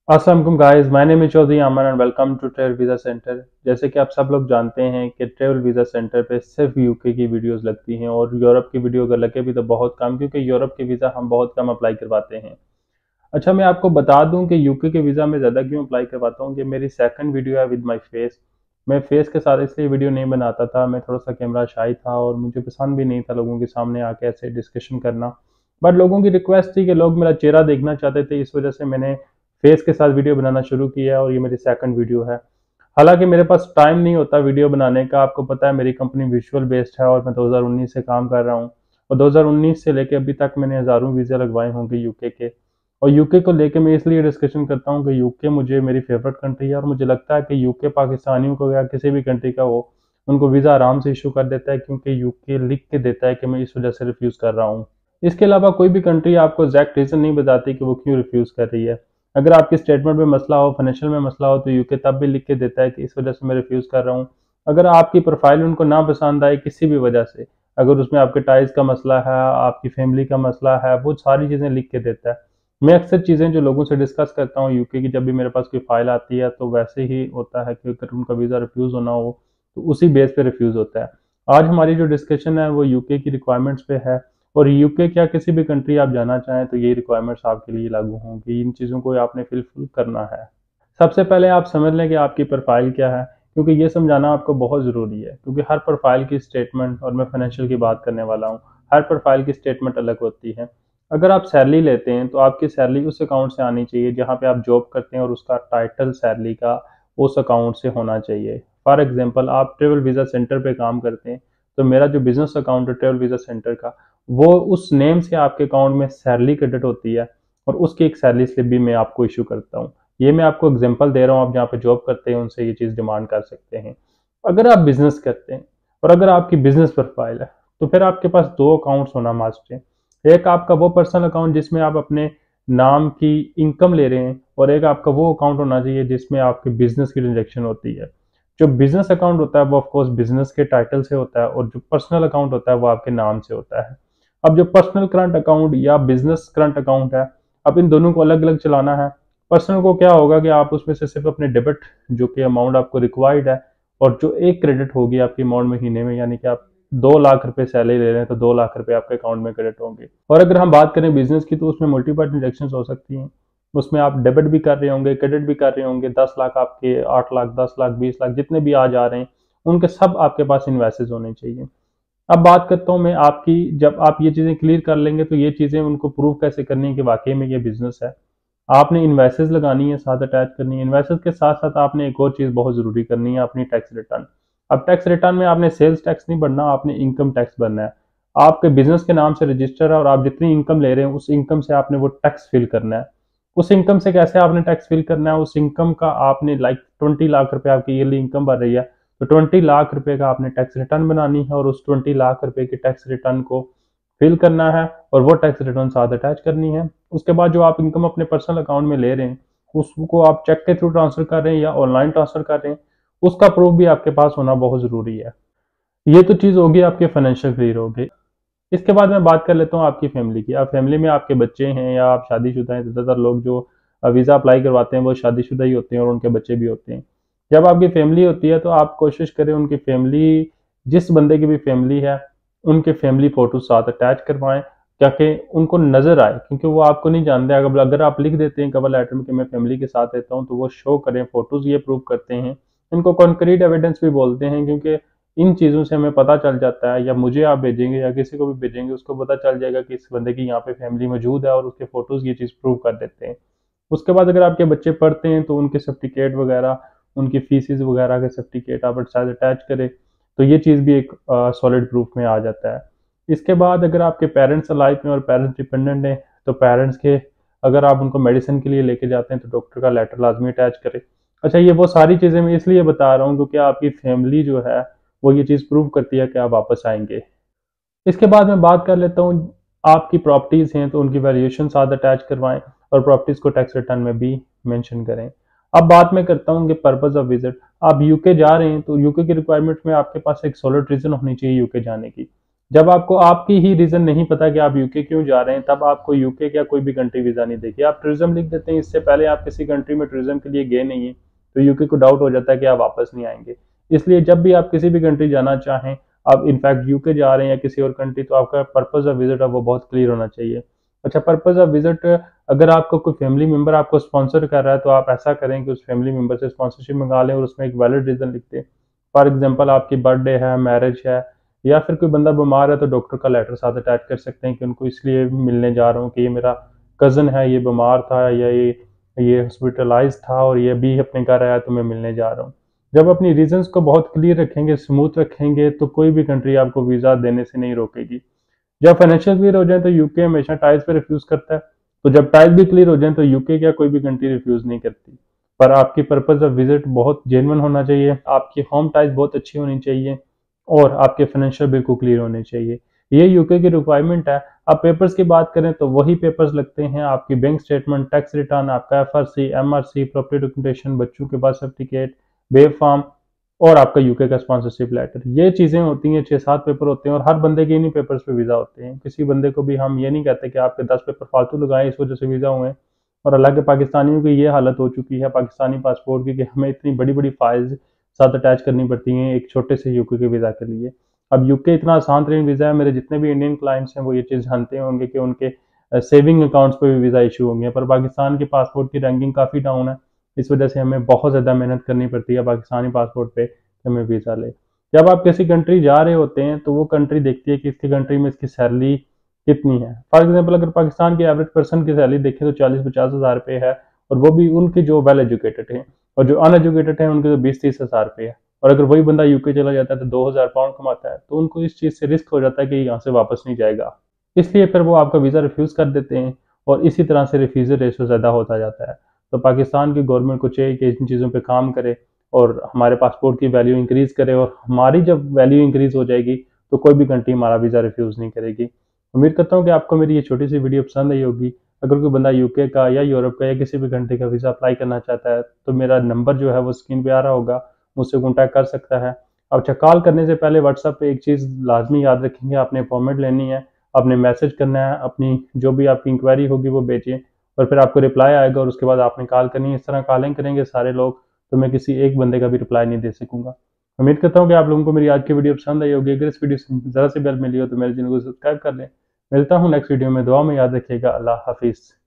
अस्सलाम वालेकुम guys, my name is Chaudhary Aman and welcome to travel visa centre. जैसे कि आप सब लोग जानते हैं कि ट्रैवल वीज़ा सेंटर पे सिर्फ यूके की वीडियोस लगती हैं और यूरोप की वीडियो अगर लगे भी तो बहुत कम, क्योंकि यूरोप के वीज़ा हम बहुत कम अप्लाई करवाते हैं। अच्छा, मैं आपको बता दूं कि यूके के वीज़ा में ज़्यादा क्यों अप्लाई करवाता हूँ कि मेरी सेकंड वीडियो है विद माय फेस। मैं फेस के साथ इसलिए वीडियो नहीं बनाता था, मैं थोड़ा सा कैमरा शाई था और मुझे पसंद भी नहीं था लोगों के सामने आके ऐसे डिस्कशन करना। बट लोगों की रिक्वेस्ट थी कि लोग मेरा चेहरा देखना चाहते थे, इस वजह से मैंने फेस के साथ वीडियो बनाना शुरू किया और ये मेरी सेकंड वीडियो है। हालांकि मेरे पास टाइम नहीं होता वीडियो बनाने का, आपको पता है मेरी कंपनी विजुअल बेस्ड है और मैं 2019 से काम कर रहा हूँ और 2019 से लेकर अभी तक मैंने हज़ारों वीज़ा लगवाए होंगे यूके के। और यूके को लेके मैं इसलिए डिस्कशन करता हूँ कि यूके मुझे मेरी फेवरेट कंट्री है और मुझे लगता है कि यूके पाकिस्तानियों को या किसी भी कंट्री का हो, उनको वीज़ा आराम से इशू कर देता है, क्योंकि यूके लिख के देता है कि मैं इस वजह से रिफ्यूज़ कर रहा हूँ। इसके अलावा कोई भी कंट्री आपको एग्जैक्ट रीज़न नहीं बताती कि वो क्यों रिफ्यूज़ कर रही है। अगर आपकी स्टेटमेंट में मसला हो, फाइनेंशियल में मसला हो, तो यूके तब भी लिख के देता है कि इस वजह से मैं रिफ्यूज़ कर रहा हूँ। अगर आपकी प्रोफाइल उनको ना पसंद आए किसी भी वजह से, अगर उसमें आपके टाइज का मसला है, आपकी फैमिली का मसला है, वो सारी चीज़ें लिख के देता है। मैं अक्सर चीज़ें जो लोगों से डिस्कस करता हूँ यूके की, जब भी मेरे पास कोई फाइल आती है तो वैसे ही होता है कि अगर उनका वीज़ा रिफ्यूज़ होना हो तो उसी बेस पे रिफ्यूज़ होता है। आज हमारी जो डिस्कशन है वो यूके की रिक्वायरमेंट्स पे है और यूके क्या किसी भी कंट्री आप जाना चाहें तो ये रिक्वायरमेंट्स आपके लिए लागू होंगी। इन चीज़ों को आपने फिलफिल करना है। सबसे पहले आप समझ लें कि आपकी प्रोफाइल क्या है, क्योंकि ये समझाना आपको बहुत ज़रूरी है, क्योंकि हर प्रोफाइल की स्टेटमेंट, और मैं फाइनेंशियल की बात करने वाला हूँ, हर प्रोफाइल की स्टेटमेंट अलग होती है। अगर आप सैलरी लेते हैं तो आपकी सैलरी उस अकाउंट से आनी चाहिए जहाँ पे आप जॉब करते हैं और उसका टाइटल सैलरी का उस अकाउंट से होना चाहिए। फॉर एग्जांपल, आप ट्रेवल वीज़ा सेंटर पे काम करते हैं तो मेरा जो बिजनेस अकाउंट है ट्रेवल वीज़ा सेंटर का, वो उस नेम से आपके अकाउंट में सैलरी क्रेडिट होती है और उसकी एक सैलरी स्लिप भी मैं आपको इशू करता हूँ। ये मैं आपको एग्जांपल दे रहा हूँ, आप जहाँ पे जॉब करते हैं उनसे ये चीज़ डिमांड कर सकते हैं। अगर आप बिजनेस करते हैं और अगर आपकी बिजनेस प्रोफाइल है तो फिर आपके पास दो अकाउंट्स होना मस्ट है। एक आपका वो पर्सनल अकाउंट जिसमें आप अपने नाम की इनकम ले रहे हैं और एक आपका वो अकाउंट होना चाहिए जिसमें आपके बिजनेस की ट्रांजेक्शन होती है। जो बिजनेस अकाउंट होता है वो ऑफकोर्स बिजनेस के टाइटल से होता है और जो पर्सनल अकाउंट होता है वो आपके नाम से होता है। अब जो पर्सनल करंट अकाउंट या बिजनेस करंट अकाउंट है, अब इन दोनों को अलग अलग चलाना है। पर्सनल को क्या होगा कि आप उसमें से सिर्फ अपने डेबिट जो कि अमाउंट आपको रिक्वायर्ड है और जो एक क्रेडिट होगी आपकी अमाउंट महीने में, यानी कि आप 2 लाख रुपए सैलरी ले रहे हैं तो 2 लाख रुपए आपके अकाउंट में क्रेडिट होंगे। और अगर हम बात करें बिजनेस की तो उसमें मल्टीपल ट्रांजेक्शन हो सकती हैं। उसमें आप डेबिट भी कर रहे होंगे, क्रेडिट भी कर रहे होंगे। 10 लाख आपके, 8 लाख, 10 लाख, 20 लाख जितने भी आ जा रहे हैं उनके सब आपके पास इन्वेस्टेड होने चाहिए। अब बात करता हूँ मैं आपकी, जब आप ये चीज़ें क्लियर कर लेंगे तो ये चीज़ें उनको प्रूव कैसे करनी है कि वाकई में ये बिजनेस है। आपने इन्वेस्टेज लगानी है, साथ अटैच करनी है। इन्वेस्टेज के साथ साथ आपने एक और चीज़ बहुत ज़रूरी करनी है, अपनी टैक्स रिटर्न। अब टैक्स रिटर्न में आपने सेल्स टैक्स नहीं भरना, आपने इनकम टैक्स भरना है। आपके बिजनेस के नाम से रजिस्टर है और आप जितनी इनकम ले रहे हैं उस इनकम से आपने वो टैक्स फिल करना है। उस इनकम से कैसे आपने टैक्स फिल करना है, उस इनकम का आपने 20 लाख रुपए आपकी ईयरली इनकम बढ़ रही है तो 20 लाख रुपए का आपने टैक्स रिटर्न बनानी है और उस 20 लाख रुपए के टैक्स रिटर्न को फिल करना है और वो टैक्स रिटर्न साथ अटैच करनी है। उसके बाद जो आप इनकम अपने पर्सनल अकाउंट में ले रहे हैं उसको आप चेक के थ्रू ट्रांसफर कर रहे हैं या ऑनलाइन ट्रांसफर कर रहे हैं, उसका प्रूफ भी आपके पास होना बहुत ज़रूरी है। ये तो चीज़ होगी आपके फाइनेंशियल क्लियर हो गई। इसके बाद मैं बात कर लेता हूँ आपकी फैमिली की। आप फैमिली में आपके बच्चे हैं या आप शादीशुदा हैं, ज़्यादातर लोग जो वीज़ा अप्लाई करवाते हैं वो शादीशुदा ही होते हैं और उनके बच्चे भी होते हैं। जब आपकी फैमिली होती है तो आप कोशिश करें उनकी फैमिली, जिस बंदे की भी फैमिली है, उनके फैमिली फोटो साथ अटैच करवाएं ताकि उनको नज़र आए, क्योंकि वो आपको नहीं जानते। अगर आप लिख देते हैं कवर लेटर में कि मैं फैमिली के साथ रहता हूँ तो वो शो करें, फोटोज़ ये प्रूव करते हैं। इनको कॉन्क्रीट एविडेंस भी बोलते हैं, क्योंकि इन चीज़ों से हमें पता चल जाता है, या मुझे आप भेजेंगे या किसी को भी भेजेंगे उसको पता चल जाएगा कि इस बंदे की यहाँ पे फैमिली मौजूद है और उसके फोटोज़ ये चीज़ प्रूव कर देते हैं। उसके बाद अगर आपके बच्चे पढ़ते हैं तो उनके सर्टिफिकेट वगैरह, उनकी फीसिस वगैरह के सर्टिफिकेट आप शायद अटैच करें तो ये चीज़ भी एक सॉलिड प्रूफ में आ जाता है। इसके बाद अगर आपके पेरेंट्स लाइफ में और पेरेंट्स डिपेंडेंट हैं तो पेरेंट्स के, अगर आप उनको मेडिसिन के लिए लेके जाते हैं तो डॉक्टर का लेटर लाजमी अटैच करें। अच्छा, ये वो सारी चीज़ें मैं इसलिए बता रहा हूँ क्योंकि आपकी फैमिली जो है वो ये चीज़ प्रूव करती है कि आप वापस आएंगे। इसके बाद मैं बात कर लेता हूँ, आपकी प्रॉपर्टीज़ हैं तो उनकी वैल्यूएशन साथ अटैच करवाएं और प्रॉपर्टीज़ को टैक्स रिटर्न में भी मेंशन करें। अब बात मैं करता हूँ कि पर्पस ऑफ विजिट। आप यूके जा रहे हैं तो यूके की रिक्वायरमेंट में आपके पास एक सॉलिड रीज़न होनी चाहिए यूके जाने की। जब आपको आपकी ही रीजन नहीं पता कि आप यूके क्यों जा रहे हैं, तब आपको यूके या कोई भी कंट्री वीजा नहीं देगी। आप टूरिज्म लिख देते हैं, इससे पहले आप किसी कंट्री में टूरिज्म के लिए गए नहीं है, तो यूके को डाउट हो जाता है कि आप वापस नहीं आएंगे। इसलिए जब भी आप किसी भी कंट्री जाना चाहें, आप इनफैक्ट यूके जा रहे हैं या किसी और कंट्री, तो आपका पर्पज ऑफ विजिट है वो बहुत क्लियर होना चाहिए। अच्छा, पर्पज ऑफ विजिट, अगर आपको कोई फैमिली मेंबर आपको स्पॉन्सर कर रहा है, तो आप ऐसा करें कि उस फैमिली मेंबर से स्पॉन्सरशिप मंगा लें और उसमें एक वैलिड रीजन लिख दें। फॉर एग्जाम्पल, आपकी बर्थडे है, मैरिज है, या फिर कोई बंदा बीमार है, तो डॉक्टर का लेटर साथ अटैच कर सकते हैं कि उनको इसलिए मिलने जा रहा हूँ कि ये मेरा कज़न है, ये बीमार था, या ये हॉस्पिटलाइज था और ये भी अपने घर आया, तो मैं मिलने जा रहा हूँ। जब अपनी रीजंस को बहुत क्लियर रखेंगे, स्मूथ रखेंगे, तो कोई भी कंट्री आपको वीज़ा देने से नहीं रोकेगी। जब फाइनेंशियल क्लियर हो जाए तो यूके हमेशा टाइल्स पे रिफ्यूज करता है, तो जब टाइल्स भी क्लियर हो जाए तो यूके क्या कोई भी कंट्री रिफ्यूज नहीं करती। पर आपकी पर्पज ऑफ विजिट बहुत जेन्युइन होना चाहिए, आपकी होम टाइल्स बहुत अच्छी होनी चाहिए, और आपके फाइनेंशियल बिल्कुल क्लियर होने चाहिए। ये यूके की रिक्वायरमेंट है। अब पेपर्स की बात करें तो वही पेपर्स लगते हैं, आपकी बैंक स्टेटमेंट, टैक्स रिटर्न, आपका एफआरसी, एमआरसी, प्रॉपर्टी डॉक्यूमेंटेशन, बच्चों के बाद सर्टिफिकेट, वेब फॉर्म, और आपका यूके का स्पॉन्सरशिप लेटर। ये चीजें होती हैं, 6-7 पेपर होते हैं, और हर बंदे के इन्हीं पेपर्स पे वीजा होते हैं। किसी बंदे को भी हम ये नहीं कहते कि आपके 10 पेपर फालतू लगाए इस वजह से वीजा हुए। और हालांकि पाकिस्तानियों की ये हालत हो चुकी है पाकिस्तानी पासपोर्ट की, कि हमें इतनी बड़ी बड़ी फाइल्स साथ अटैच करनी पड़ती हैं एक छोटे से यूके के वीजा के लिए। अब यूके इतना आसान तरीन वीजा है, मेरे जितने भी इंडियन क्लाइंट्स हैं वो ये चीज़ जानते होंगे कि उनके सेविंग अकाउंट्स पे भी वीजा इशू होंगे, पर पाकिस्तान के पासपोर्ट की रैंकिंग काफ़ी डाउन है। इस वजह से हमें बहुत ज़्यादा मेहनत करनी पड़ती है पाकिस्तानी पासपोर्ट पे कि हमें वीज़ा ले। जब आप किसी कंट्री जा रहे होते हैं, तो वो कंट्री देखती है कि इसकी कंट्री में इसकी सैलरी कितनी है। फॉर एग्जाम्पल, अगर पाकिस्तान के एवरेज पर्सन की सैलरी देखें तो 40-50 हज़ार रुपये है, और वो भी उनके जो वेल एजुकेटेड हैं, और जो अनएजुकेटेड हैं उनके तो 20-30 हज़ार रुपये है। और अगर वही बंदा यूके चला जाता है तो 2000 पाउंड कमाता है, तो उनको इस चीज़ से रिस्क हो जाता है कि यहाँ से वापस नहीं जाएगा, इसलिए फिर वो आपका वीज़ा रिफ्यूज़ कर देते हैं, और इसी तरह से रिफ्यूज़ल रेशो ज़्यादा होता जाता है। तो पाकिस्तान की गवर्नमेंट को चाहिए कि इन चीज़ों पे काम करे, और हमारे पासपोर्ट की वैल्यू इंक्रीज़ करे, और हमारी जब वैल्यू इंक्रीज़ हो जाएगी तो कोई भी कंट्री हमारा वीज़ा रिफ्यूज़ नहीं करेगी। उम्मीद करता हूँ कि आपको मेरी ये छोटी सी वीडियो पसंद आई होगी। अगर कोई बंदा यूके का या यूरोप का या किसी भी कंट्री का वीज़ा अप्लाई करना चाहता है, तो मेरा नंबर जो है वो स्क्रीन पे आ रहा होगा, मुझसे कॉन्टैक्ट कर सकता है। अब अच्छा, कॉल करने से पहले व्हाट्सएप पे एक चीज़ लाजमी याद रखेंगे, आपने अपॉइंटमेंट लेनी है, आपने मैसेज करना है, अपनी जो भी आपकी इंक्वायरी होगी वो भेजिए, और फिर आपको रिप्लाई आएगा, और उसके बाद आपने कॉल करनी है। इस तरह कॉलिंग करेंगे सारे लोग, तो मैं किसी एक बंदे का भी रिप्लाई नहीं दे सकूंगा। उम्मीद करता हूँ कि आप लोगों को मेरी आज की वीडियो पसंद आई होगी। अगर इस वीडियो से ज़रा सी बेल मिली हो तो मेरे चैनल को सब्सक्राइब कर लें। मिलता हूँ नेक्स्ट वीडियो में, दुआ में याद रखिएगा। अल्लाह हाफिज़।